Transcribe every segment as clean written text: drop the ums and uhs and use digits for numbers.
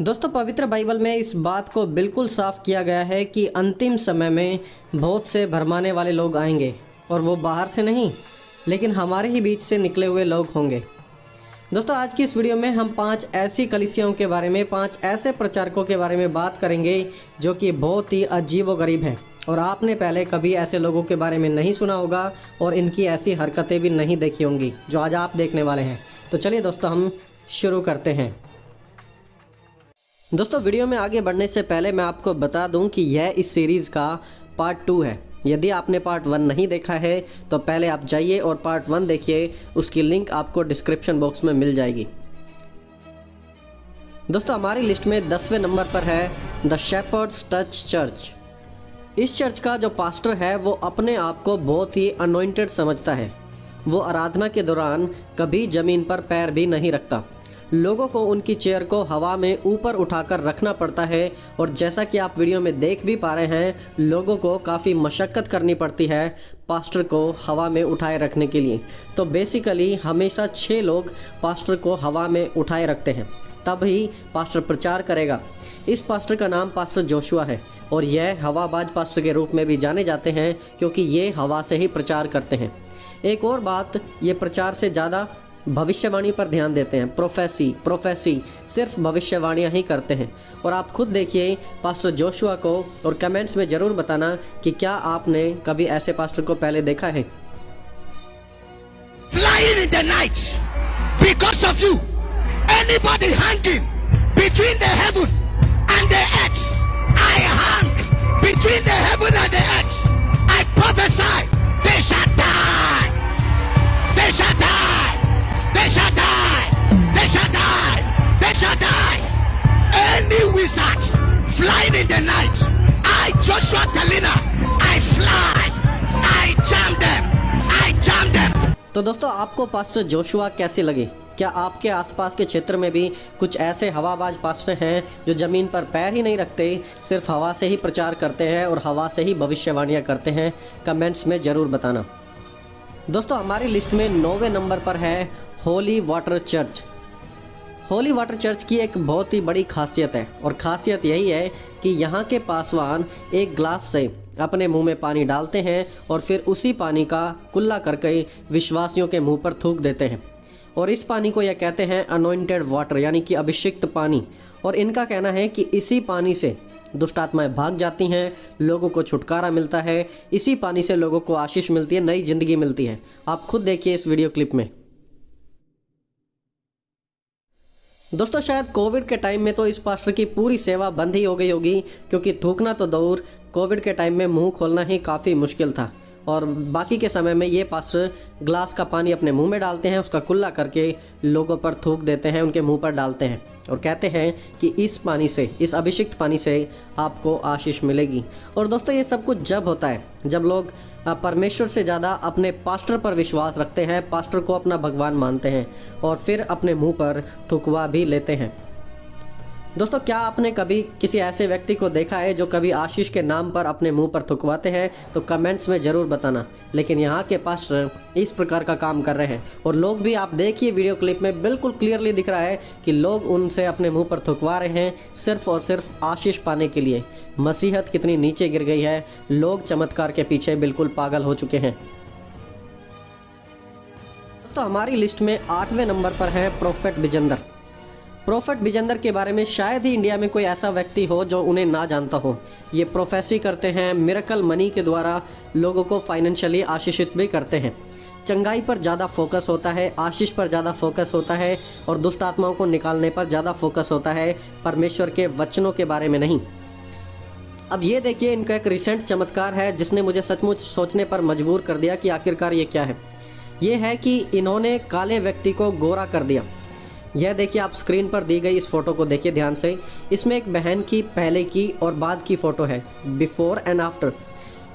दोस्तों, पवित्र बाइबल में इस बात को बिल्कुल साफ किया गया है कि अंतिम समय में बहुत से भरमाने वाले लोग आएंगे और वो बाहर से नहीं लेकिन हमारे ही बीच से निकले हुए लोग होंगे। दोस्तों, आज की इस वीडियो में हम 5 ऐसी कलीसियाओं के बारे में, 5 ऐसे प्रचारकों के बारे में बात करेंगे जो कि बहुत ही अजीब व गरीब हैं और आपने पहले कभी ऐसे लोगों के बारे में नहीं सुना होगा और इनकी ऐसी हरकतें भी नहीं देखी होंगी जो आज आप देखने वाले हैं। तो चलिए दोस्तों, हम शुरू करते हैं। दोस्तों, वीडियो में आगे बढ़ने से पहले मैं आपको बता दूं कि यह इस सीरीज़ का पार्ट 2 है। यदि आपने पार्ट 1 नहीं देखा है तो पहले आप जाइए और पार्ट 1 देखिए, उसकी लिंक आपको डिस्क्रिप्शन बॉक्स में मिल जाएगी। दोस्तों, हमारी लिस्ट में 10वें नंबर पर है द शेपर्ड्स टच चर्च। इस चर्च का जो पास्टर है वो अपने आप को बहुत ही अनॉइंटेड समझता है। वो आराधना के दौरान कभी ज़मीन पर पैर भी नहीं रखता। लोगों को उनकी चेयर को हवा में ऊपर उठाकर रखना पड़ता है और जैसा कि आप वीडियो में देख भी पा रहे हैं, लोगों को काफ़ी मशक्क़त करनी पड़ती है पास्टर को हवा में उठाए रखने के लिए। तो बेसिकली हमेशा 6 लोग पास्टर को हवा में उठाए रखते हैं, तब ही पास्टर प्रचार करेगा। इस पास्टर का नाम पास्टर जोशुआ है और यह हवाबाज पास्टर के रूप में भी जाने जाते हैं क्योंकि ये हवा से ही प्रचार करते हैं। एक और बात, ये प्रचार से ज़्यादा भविष्यवाणी पर ध्यान देते हैं। प्रोफेसी सिर्फ भविष्यवाणियाँ ही करते हैं। और आप खुद देखिए पास्टर जोशुआ को और कमेंट्स में ज़रूर बताना कि क्या आपने कभी ऐसे पास्टर को पहले देखा है। Flying in the night because of you, anybody hanging between the heaven and the earth, I hang between the heaven and the earth. I prophesy they shall die, they shall die. They shall die! They shall die! They shall die! Any wizard flying in the night, I, Joshua Talina, I fly! I jam them! I jam them! तो दोस्तों, आपको pastor Joshua कैसे लगे? क्या आपके आसपास के क्षेत्र में भी कुछ ऐसे हवाबाज पास्टर हैं जो ज़मीन पर पैर ही नहीं रखते, सिर्फ हवा से ही प्रचार करते हैं और हवा से ही भविष्यवाणियाँ करते हैं? कमेंट्स में ज़रूर बताना। दोस्तों, हमारी लिस्ट में 9वें नंबर पर है holy water church. Holy water church की एक बहुत ही बड़ी खासियत है और ख़ासियत यही है कि यहाँ के पासवान एक ग्लास से अपने मुंह में पानी डालते हैं और फिर उसी पानी का कुल्ला करके विश्वासियों के मुंह पर थूक देते हैं और इस पानी को यह कहते हैं अनॉइंटेड वाटर, यानी कि अभिषिक्त पानी। और इनका कहना है कि इसी पानी से दुष्ट आत्माएं भाग जाती हैं, लोगों को छुटकारा मिलता है, इसी पानी से लोगों को आशीष मिलती है, नई ज़िंदगी मिलती है। आप खुद देखिए इस वीडियो क्लिप में। दोस्तों, शायद कोविड के टाइम में तो इस पास्टर की पूरी सेवा बंद ही हो गई होगी क्योंकि थूकना तो दूर, कोविड के टाइम में मुंह खोलना ही काफ़ी मुश्किल था और बाकी के समय में ये पास्टर ग्लास का पानी अपने मुंह में डालते हैं, उसका कुल्ला करके लोगों पर थूक देते हैं, उनके मुंह पर डालते हैं और कहते हैं कि इस पानी से, इस अभिषिक्त पानी से आपको आशीष मिलेगी। और दोस्तों, ये सब कुछ जब होता है जब लोग परमेश्वर से ज़्यादा अपने पास्टर पर विश्वास रखते हैं, पास्टर को अपना भगवान मानते हैं और फिर अपने मुंह पर थुकवा भी लेते हैं। दोस्तों, क्या आपने कभी किसी ऐसे व्यक्ति को देखा है जो कभी आशीष के नाम पर अपने मुंह पर थुकवाते हैं? तो कमेंट्स में ज़रूर बताना। लेकिन यहाँ के पास्टर इस प्रकार का काम कर रहे हैं और लोग भी, आप देखिए वीडियो क्लिप में बिल्कुल क्लियरली दिख रहा है कि लोग उनसे अपने मुंह पर थुकवा रहे हैं सिर्फ और सिर्फ आशीष पाने के लिए। मसीहत कितनी नीचे गिर गई है, लोग चमत्कार के पीछे बिल्कुल पागल हो चुके हैं। दोस्तों, हमारी लिस्ट में 8वें नंबर पर है प्रोफेट बिजेंदर। प्रोफेट बिजेंदर के बारे में शायद ही इंडिया में कोई ऐसा व्यक्ति हो जो उन्हें ना जानता हो। ये प्रोफेसी करते हैं, मिरेकल मनी के द्वारा लोगों को फाइनेंशियली आशीषित भी करते हैं। चंगाई पर ज़्यादा फोकस होता है, आशीष पर ज़्यादा फोकस होता है और दुष्ट आत्माओं को निकालने पर ज़्यादा फोकस होता है, परमेश्वर के वचनों के बारे में नहीं। अब ये देखिए, इनका एक रिसेंट चमत्कार है जिसने मुझे सचमुच सोचने पर मजबूर कर दिया कि आखिरकार ये क्या है। ये है कि इन्होंने काले व्यक्ति को गोरा कर दिया। यह देखिए, आप स्क्रीन पर दी गई इस फोटो को देखिए ध्यान से। इसमें एक बहन की पहले की और बाद की फ़ोटो है, बिफोर एंड आफ्टर।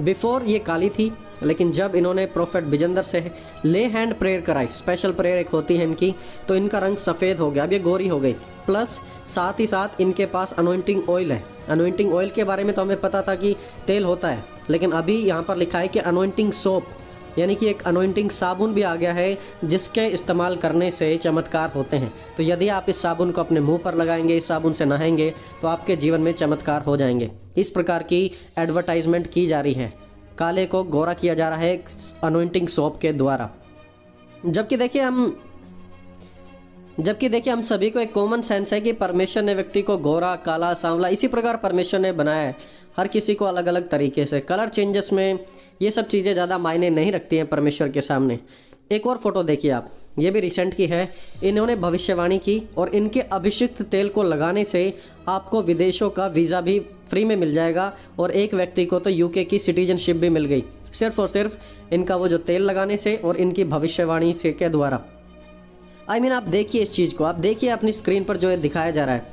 बिफोर ये काली थी, लेकिन जब इन्होंने प्रोफेट बिजेंदर से ले हैंड प्रेयर कराई, स्पेशल प्रेयर एक होती है इनकी, तो इनका रंग सफ़ेद हो गया, अब ये गोरी हो गई। प्लस साथ ही साथ इनके पास अनॉइंटिंग ऑयल है। अनॉइंटिंग ऑयल के बारे में तो हमें पता था कि तेल होता है, लेकिन अभी यहाँ पर लिखा है कि अनॉइंटिंग सोप, यानी कि एक अनोइंटिंग साबुन भी आ गया है जिसके इस्तेमाल करने से चमत्कार होते हैं। तो यदि आप इस साबुन को अपने मुंह पर लगाएंगे, इस साबुन से नहाएंगे, तो आपके जीवन में चमत्कार हो जाएंगे। इस प्रकार की एडवर्टाइजमेंट की जा रही है। काले को गोरा किया जा रहा है अनोइंटिंग सोप के द्वारा। जबकि देखिए हम सभी को एक कॉमन सेंस है कि परमेश्वर ने व्यक्ति को गोरा, काला, सांवला इसी प्रकार परमेश्वर ने बनाया है। हर किसी को अलग अलग तरीके से। कलर चेंजेस में ये सब चीज़ें ज़्यादा मायने नहीं रखती हैं परमेश्वर के सामने। एक और फोटो देखिए आप, ये भी रिसेंट की है। इन्होंने भविष्यवाणी की और इनके अभिषिक्त तेल को लगाने से आपको विदेशों का वीज़ा भी फ्री में मिल जाएगा और एक व्यक्ति को तो यूके की सिटीजनशिप भी मिल गई, सिर्फ और सिर्फ इनका वो जो तेल लगाने से और इनकी भविष्यवाणी से के द्वारा। आप देखिए इस चीज़ को, आप देखिए अपनी स्क्रीन पर जो ये दिखाया जा रहा है।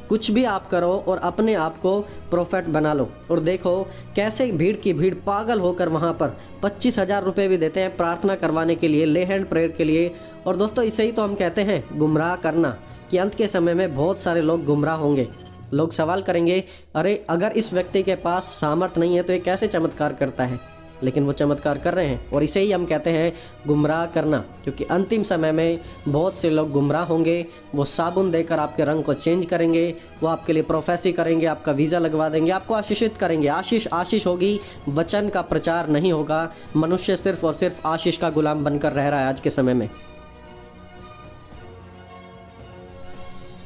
कुछ भी आप करो और अपने आप को प्रोफेट बना लो और देखो कैसे भीड़ की भीड़ पागल होकर वहाँ पर 25,000 रुपये भी देते हैं प्रार्थना करवाने के लिए, ले हैंड प्रेयर के लिए। और दोस्तों इसे ही तो हम कहते हैं गुमराह करना, कि अंत के समय में बहुत सारे लोग गुमराह होंगे। लोग सवाल करेंगे, अरे अगर इस व्यक्ति के पास सामर्थ्य नहीं है तो ये कैसे चमत्कार करता है, लेकिन वो चमत्कार कर रहे हैं। और इसे ही हम कहते हैं गुमराह करना, क्योंकि अंतिम समय में बहुत से लोग गुमराह होंगे। वो साबुन देकर आपके रंग को चेंज करेंगे, वो आपके लिए प्रोफेसी करेंगे, आपका वीज़ा लगवा देंगे, आपको आशीषित करेंगे। आशीष होगी, वचन का प्रचार नहीं होगा। मनुष्य सिर्फ और सिर्फ आशीष का गुलाम बनकर रह रहा है आज के समय में।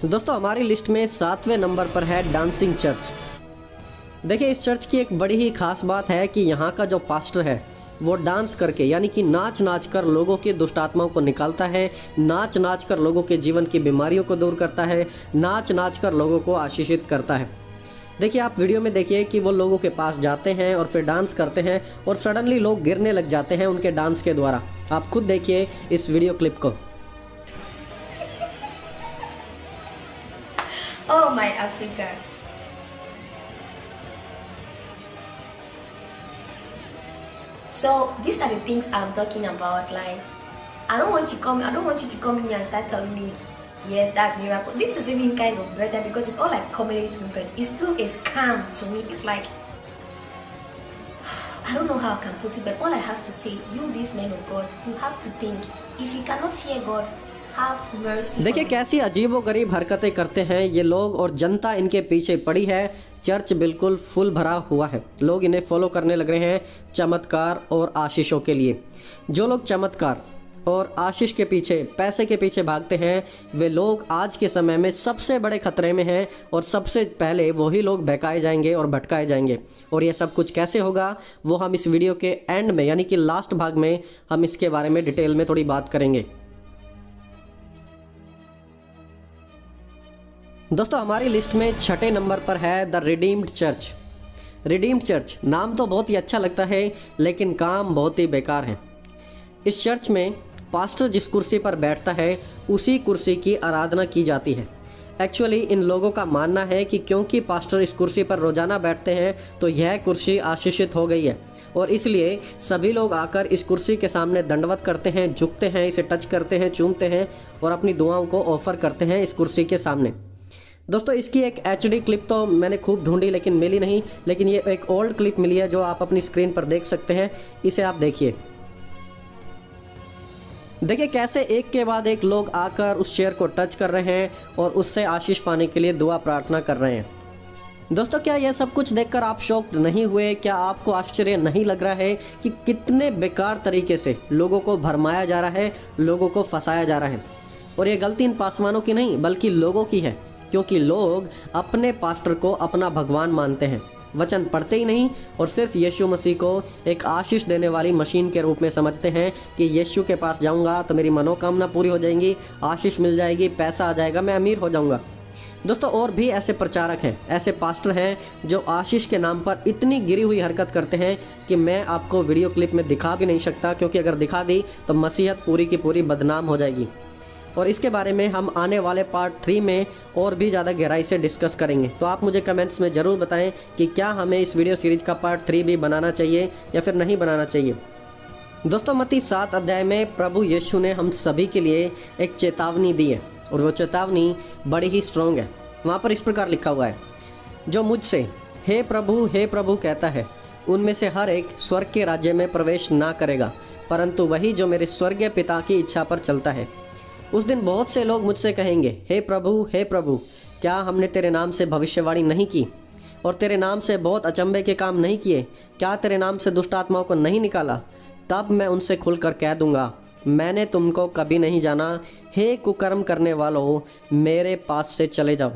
दोस्तों हमारी लिस्ट में 7वें नंबर पर है डांसिंग चर्च। देखिए इस चर्च की एक बड़ी ही खास बात है कि यहाँ का जो पास्टर है वो डांस करके, यानी कि नाच कर लोगों की दुष्ट आत्माओं को निकालता है, नाच कर लोगों के जीवन की बीमारियों को दूर करता है, नाच कर लोगों को आशीषित करता है। देखिए आप वीडियो में देखिए कि वो लोगों के पास जाते हैं और फिर डांस करते हैं और सडनली लोग गिरने लग जाते हैं उनके डांस के द्वारा। आप खुद देखिए इस वीडियो क्लिप को। Oh my Africa. So these are the things I'm talking about. Like, I don't want you to come in and start telling me, yes, that's miracle. This is even kind of better because it's all like comedy to me, but it's still a scam to me. It's like, I don't know how I can put it, but all I have to say, you these men of God, you have to think, if you cannot fear God, have mercy. देखिए कैसी अजीबोगरीब हरकतें करते हैं ये लोग और जनता इनके पीछे पड़ी है। चर्च बिल्कुल फुल भरा हुआ है, लोग इन्हें फॉलो करने लग रहे हैं चमत्कार और आशीषों के लिए। जो लोग चमत्कार और आशीष के पीछे, पैसे के पीछे भागते हैं, वे लोग आज के समय में सबसे बड़े खतरे में हैं और सबसे पहले वही लोग बहकाए जाएंगे और भटकाए जाएंगे। और ये सब कुछ कैसे होगा वो हम इस वीडियो के एंड में, यानी कि लास्ट भाग में हम इसके बारे में डिटेल में थोड़ी बात करेंगे। दोस्तों हमारी लिस्ट में 6ठे नंबर पर है the redeemed church. Redeemed church नाम तो बहुत ही अच्छा लगता है लेकिन काम बहुत ही बेकार है। इस चर्च में पास्टर जिस कुर्सी पर बैठता है उसी कुर्सी की आराधना की जाती है। एक्चुअली इन लोगों का मानना है कि क्योंकि पास्टर इस कुर्सी पर रोजाना बैठते हैं तो यह कुर्सी आशीषित हो गई है और इसलिए सभी लोग आकर इस कुर्सी के सामने दंडवत करते हैं, झुकते हैं, इसे टच करते हैं, चूमते हैं और अपनी दुआओं को ऑफर करते हैं इस कुर्सी के सामने। दोस्तों इसकी एक HD क्लिप तो मैंने खूब ढूंढी लेकिन मिली नहीं, लेकिन ये एक ओल्ड क्लिप मिली है जो आप अपनी स्क्रीन पर देख सकते हैं। इसे आप देखिए कैसे एक के बाद एक लोग आकर उस चेयर को टच कर रहे हैं और उससे आशीष पाने के लिए दुआ प्रार्थना कर रहे हैं। दोस्तों क्या यह सब कुछ देखकर आप शॉक्ड नहीं हुए? क्या आपको आश्चर्य नहीं लग रहा है कि कितने बेकार तरीके से लोगों को भरमाया जा रहा है, लोगों को फंसाया जा रहा है? और ये गलती इन पासवानों की नहीं बल्कि लोगों की है, क्योंकि लोग अपने पास्टर को अपना भगवान मानते हैं, वचन पढ़ते ही नहीं और सिर्फ यीशु मसीह को एक आशीष देने वाली मशीन के रूप में समझते हैं कि यीशु के पास जाऊंगा तो मेरी मनोकामना पूरी हो जाएंगी, आशीष मिल जाएगी, पैसा आ जाएगा, मैं अमीर हो जाऊंगा। दोस्तों और भी ऐसे प्रचारक हैं, ऐसे पास्टर हैं जो आशीष के नाम पर इतनी गिरी हुई हरकत करते हैं कि मैं आपको वीडियो क्लिप में दिखा भी नहीं सकता, क्योंकि अगर दिखा दी तो मसीहत पूरी की पूरी बदनाम हो जाएगी। और इसके बारे में हम आने वाले पार्ट 3 में और भी ज़्यादा गहराई से डिस्कस करेंगे। तो आप मुझे कमेंट्स में ज़रूर बताएं कि क्या हमें इस वीडियो सीरीज का पार्ट 3 भी बनाना चाहिए या फिर नहीं बनाना चाहिए। दोस्तों मत्ती 7 अध्याय में प्रभु यीशु ने हम सभी के लिए एक चेतावनी दी है और वो चेतावनी बड़ी ही स्ट्रॉन्ग है। वहाँ पर इस प्रकार लिखा हुआ है, जो मुझसे हे प्रभु कहता है उनमें से हर एक स्वर्ग के राज्य में प्रवेश ना करेगा, परंतु वही जो मेरे स्वर्गीय पिता की इच्छा पर चलता है। उस दिन बहुत से लोग मुझसे कहेंगे, हे प्रभु, क्या हमने तेरे नाम से भविष्यवाणी नहीं की और तेरे नाम से बहुत अचंभे के काम नहीं किए? क्या तेरे नाम से दुष्ट आत्माओं को नहीं निकाला? तब मैं उनसे खुलकर कह दूंगा, मैंने तुमको कभी नहीं जाना। हे कुकर्म करने वालों, मेरे पास से चले जाओ।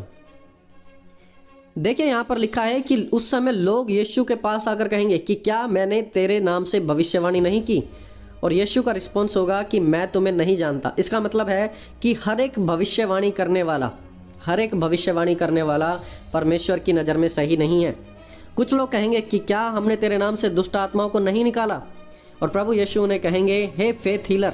देखिए यहाँ पर लिखा है कि उस समय लोग यीशु के पास आकर कहेंगे कि क्या मैंने तेरे नाम से भविष्यवाणी नहीं की? और यीशु का रिस्पॉन्स होगा कि मैं तुम्हें नहीं जानता। इसका मतलब है कि हर एक भविष्यवाणी करने वाला परमेश्वर की नज़र में सही नहीं है। कुछ लोग कहेंगे कि क्या हमने तेरे नाम से दुष्ट आत्माओं को नहीं निकाला? और प्रभु यीशु उन्हें कहेंगे, हे फेथ हीलर,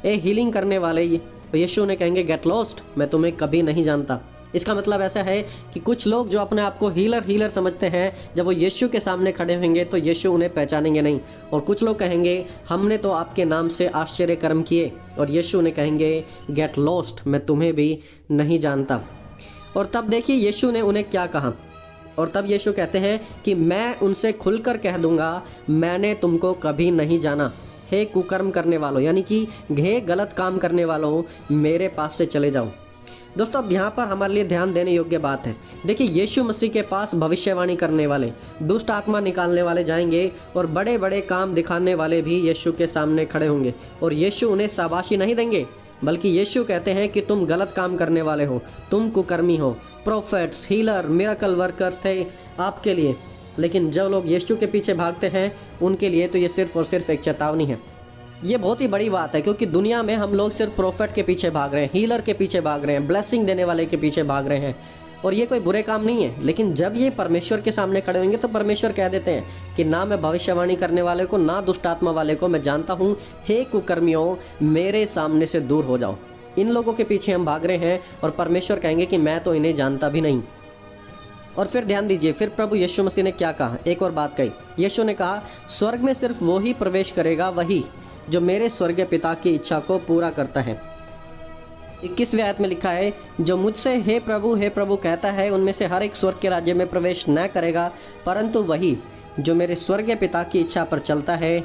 ए हीलिंग करने वाले, यीशु उन्हें कहेंगे, गेट लॉस्ट, मैं तुम्हें कभी नहीं जानता। इसका मतलब ऐसा है कि कुछ लोग जो अपने आप को हीलर समझते हैं, जब वो यीशु के सामने खड़े होंगे तो यीशु उन्हें पहचानेंगे नहीं। और कुछ लोग कहेंगे, हमने तो आपके नाम से आश्चर्य कर्म किए, और यीशु उन्हें कहेंगे, गेट लॉस्ट, मैं तुम्हें भी नहीं जानता। और तब देखिए यीशु ने उन्हें क्या कहा, और तब यीशु कहते हैं कि मैं उनसे खुलकर कह दूंगा, मैंने तुमको कभी नहीं जाना। हे कुकर्म करने वालों, यानी कि हे गलत काम करने वालों, मेरे पास से चले जाओ। दोस्तों अब यहाँ पर हमारे लिए ध्यान देने योग्य बात है। देखिए यीशु मसीह के पास भविष्यवाणी करने वाले, दुष्ट आत्मा निकालने वाले जाएंगे, और बड़े बड़े काम दिखाने वाले भी यीशु के सामने खड़े होंगे, और यीशु उन्हें शाबाशी नहीं देंगे, बल्कि यीशु कहते हैं कि तुम गलत काम करने वाले हो, तुम कुकर्मी हो। प्रोफेट्स, हीलर, मिरेकल वर्कर्स थे आपके लिए, लेकिन जो लोग यीशु के पीछे भागते हैं उनके लिए तो ये सिर्फ और सिर्फ एक चेतावनी है। ये बहुत ही बड़ी बात है, क्योंकि दुनिया में हम लोग सिर्फ प्रोफेट के पीछे भाग रहे हैं, हीलर के पीछे भाग रहे हैं, ब्लेसिंग देने वाले के पीछे भाग रहे हैं, और ये कोई बुरे काम नहीं है। लेकिन जब ये परमेश्वर के सामने खड़े होंगे तो परमेश्वर कह देते हैं कि ना मैं भविष्यवाणी करने वाले को, ना दुष्ट आत्मा वाले को मैं जानता हूँ। हे कुकर्मियों, मेरे सामने से दूर हो जाओ। इन लोगों के पीछे हम भाग रहे हैं, और परमेश्वर कहेंगे कि मैं तो इन्हें जानता भी नहीं। और फिर ध्यान दीजिए, फिर प्रभु यीशु मसीह ने क्या कहा, एक और बात कही। यीशु ने कहा, स्वर्ग में सिर्फ वो ही प्रवेश करेगा, वही जो मेरे स्वर्गीय पिता की इच्छा को पूरा करता है। 21वें आयत में लिखा है, जो मुझसे हे प्रभु कहता है, उनमें से हर एक स्वर्ग के राज्य में प्रवेश न करेगा, परंतु वही जो मेरे स्वर्गीय पिता की इच्छा पर चलता है।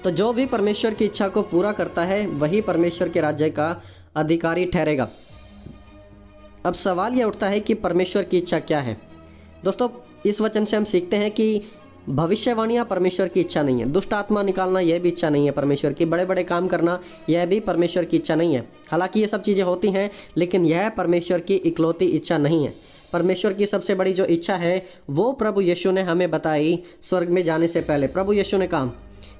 तो जो भी परमेश्वर की इच्छा को पूरा करता है वही परमेश्वर के राज्य का अधिकारी ठहरेगा। अब सवाल यह उठता है कि परमेश्वर की इच्छा क्या है? दोस्तों इस वचन से हम सीखते हैं कि भविष्यवाणियाँ परमेश्वर की इच्छा नहीं है, दुष्ट आत्मा निकालना यह भी इच्छा नहीं है परमेश्वर की, बड़े बड़े काम करना यह भी परमेश्वर की इच्छा नहीं है। हालांकि ये सब चीज़ें होती हैं, लेकिन यह परमेश्वर की इकलौती इच्छा नहीं है। परमेश्वर की सबसे बड़ी जो इच्छा है वो प्रभु यीशु ने हमें बताई स्वर्ग में जाने से पहले। प्रभु यीशु ने कहा,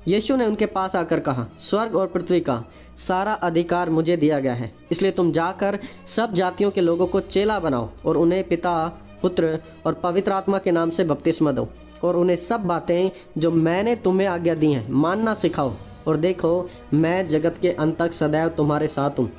यीशु ने उनके पास आकर कहा, स्वर्ग और पृथ्वी का सारा अधिकार मुझे दिया गया है, इसलिए तुम जाकर सब जातियों के लोगों को चेला बनाओ और उन्हें पिता, पुत्र और पवित्र आत्मा के नाम से बपतिस्मा दो, और उन्हें सब बातें जो मैंने तुम्हें आज्ञा दी हैं मानना सिखाओ, और देखो मैं जगत के अंत तक सदैव तुम्हारे साथ हूँ।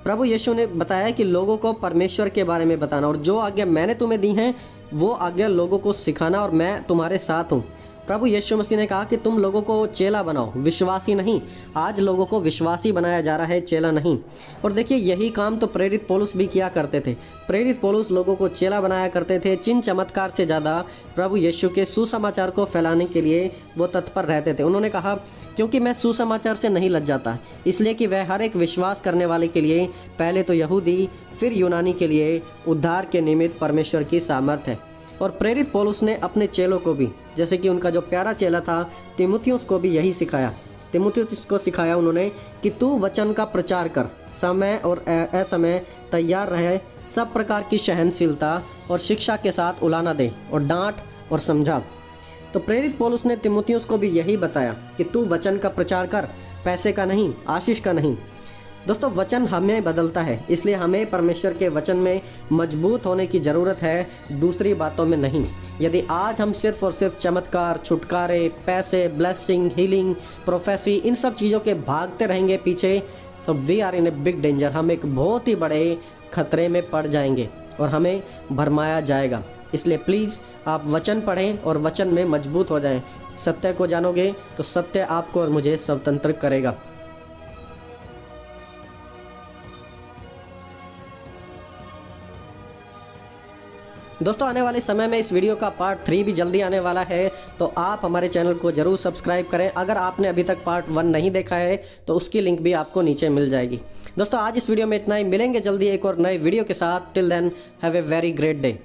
प्रभु यीशु ने बताया कि लोगों को परमेश्वर के बारे में बताना, और जो आज्ञा मैंने तुम्हें दी हैं वो आज्ञा लोगों को सिखाना, और मैं तुम्हारे साथ हूँ। प्रभु यीशु मसीह ने कहा कि तुम लोगों को चेला बनाओ, विश्वासी नहीं। आज लोगों को विश्वासी बनाया जा रहा है, चेला नहीं। और देखिए यही काम तो प्रेरित पौलुस भी किया करते थे। प्रेरित पौलुस लोगों को चेला बनाया करते थे। चिन्ह चमत्कार से ज़्यादा प्रभु यीशु के सुसमाचार को फैलाने के लिए वो तत्पर रहते थे। उन्होंने कहा, क्योंकि मैं सुसमाचार से नहीं लज जाता, इसलिए कि वह हर एक विश्वास करने वाले के लिए, पहले तो यहूदी फिर यूनानी के लिए उद्धार के निमित्त परमेश्वर की सामर्थ है। और प्रेरित पौलुस ने अपने चेलों को भी, जैसे कि उनका जो प्यारा चेला था तीमुथियुस को भी यही सिखाया। तीमुथियुस को सिखाया उन्होंने कि तू वचन का प्रचार कर, समय और असमय तैयार रहे, सब प्रकार की सहनशीलता और शिक्षा के साथ उलाना दे और डांट और समझा। तो प्रेरित पौलुस ने तीमुथियुस को भी यही बताया कि तू वचन का प्रचार कर, पैसे का नहीं, आशीष का नहीं। दोस्तों वचन हमें बदलता है, इसलिए हमें परमेश्वर के वचन में मजबूत होने की ज़रूरत है, दूसरी बातों में नहीं। यदि आज हम सिर्फ और सिर्फ चमत्कार, छुटकारे, पैसे, ब्लेसिंग, हीलिंग, प्रोफेसी, इन सब चीज़ों के भागते रहेंगे पीछे, तो we are in a big danger. हम एक बहुत ही बड़े खतरे में पड़ जाएंगे और हमें भरमाया जाएगा। इसलिए प्लीज़ आप वचन पढ़ें और वचन में मजबूत हो जाएं। सत्य को जानोगे तो सत्य आपको और मुझे स्वतंत्र करेगा। दोस्तों आने वाले समय में इस वीडियो का पार्ट 3 भी जल्दी आने वाला है, तो आप हमारे चैनल को जरूर सब्सक्राइब करें। अगर आपने अभी तक पार्ट 1 नहीं देखा है तो उसकी लिंक भी आपको नीचे मिल जाएगी। दोस्तों आज इस वीडियो में इतना ही, मिलेंगे जल्दी एक और नए वीडियो के साथ। Till then have a very great day.